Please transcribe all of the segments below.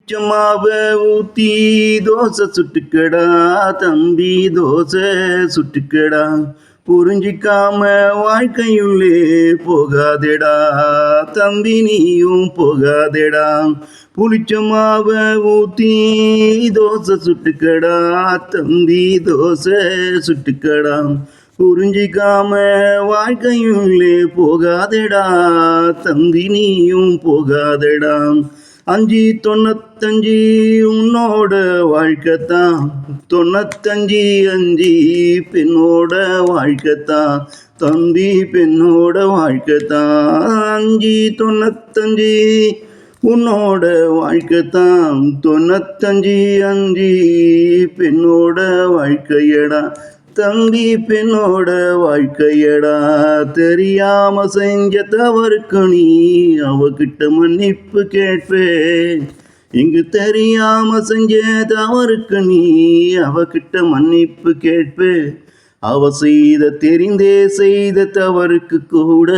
சும்மாவ ஊத்தி தோசை சுட்டுக்கடா தம்பி தோசை சுட்டுக்கடா புரிஞ்சிக்காம வாழ்க்கையுள்ளே போகாதேடா தம்பி நீயும் போகாதேடா புளிச்சமாவ ஊத்தி தோசை சுட்டுக்கடா தம்பி தோசை சுட்டுக்கடா புரிஞ்சிக்காம வாழ்க்கையுள்ளே போகாதேடா தம்பி நீயும் போகாதேடா 595 உன்னோட வாழ்க்கைத்தான் 95 பெண்ணோட வாழ்க்கைத்தான் தம்பி பெண்ணோட வாழ்க்கைத்தான் 595 உன்னோட வாழ்க்கைத்தான் 95 பெண்ணோட வாழ்க்கையடா தம்பி பெண்ணோட வாழ்க்கையடா தெரியாம செஞ்ச தவறுக்கு நீ அவகிட்ட மன்னிப்பு கேட்பே இங்கு தெரியாம செஞ்ச தவறுக்கு நீ அவகிட்ட மன்னிப்பு கேட்பே அவ தெரிந்தே செய்த தவறுக்கு கூட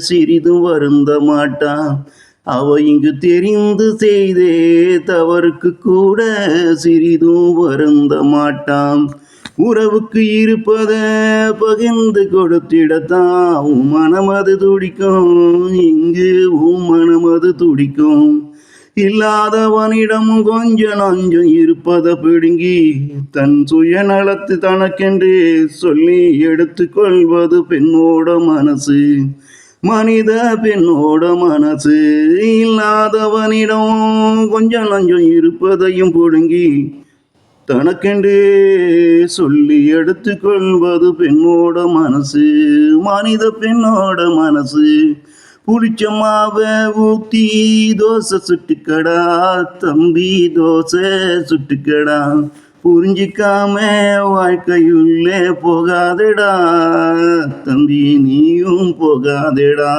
சிறிதும் வருந்த மாட்டான் அவ இங்கு தெரிந்து செய்தே தவறுக்கு கூட சிறிதும் வருந்த மாட்டான் உறவுக்கு இருப்பத பகிர்ந்து கொடுத்திடத்தான் உன் மனமது துடிக்கும் இங்கு உன் மனமது துடிக்கும் இல்லாதவனிடமும் கொஞ்சம் நஞ்சம் இருப்பதை பிடுங்கி தன் சுயநலத்து தனக்கென்று சொல்லி எடுத்துக்கொள்வது பெண்ணோட மனசு மனித பெண்ணோட மனசு இல்லாதவனிடம் கொஞ்சம் நஞ்சம் இருப்பதையும் பிடுங்கி தனக்கென்று சொல்லி எடுத்துக்கொள்வது பெண்ணோட மனசு மனித பெண்ணோட மனசு புளிச்சமாவ ஊத்தி தோசை சுட்டுக்கடா தம்பி தோசை சுட்டுக்கடா புரிஞ்சிக்காம வாழ்க்கையுள்ளே போகாதடா தம்பி நீயும் போகாதடா